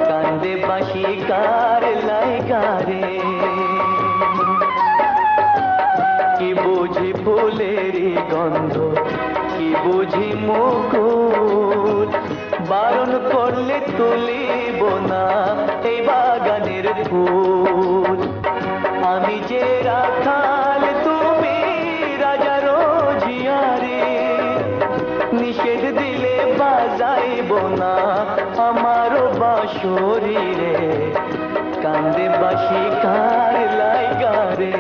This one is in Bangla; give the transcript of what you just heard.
কান্দে বাঁশি কার লাইগারে কি বুঝি ফুলেরই গন্ধ কি বুঝি মুকুল বারণ করলে তুলিব না এই বাগানের ফুল আমি যে রাখাল তুমি রাজারো জিয়ারে নিষেধ দিলে বাজাইব না আমারও বাঁশরি রে কান্দে বাঁশি কার লাইগারে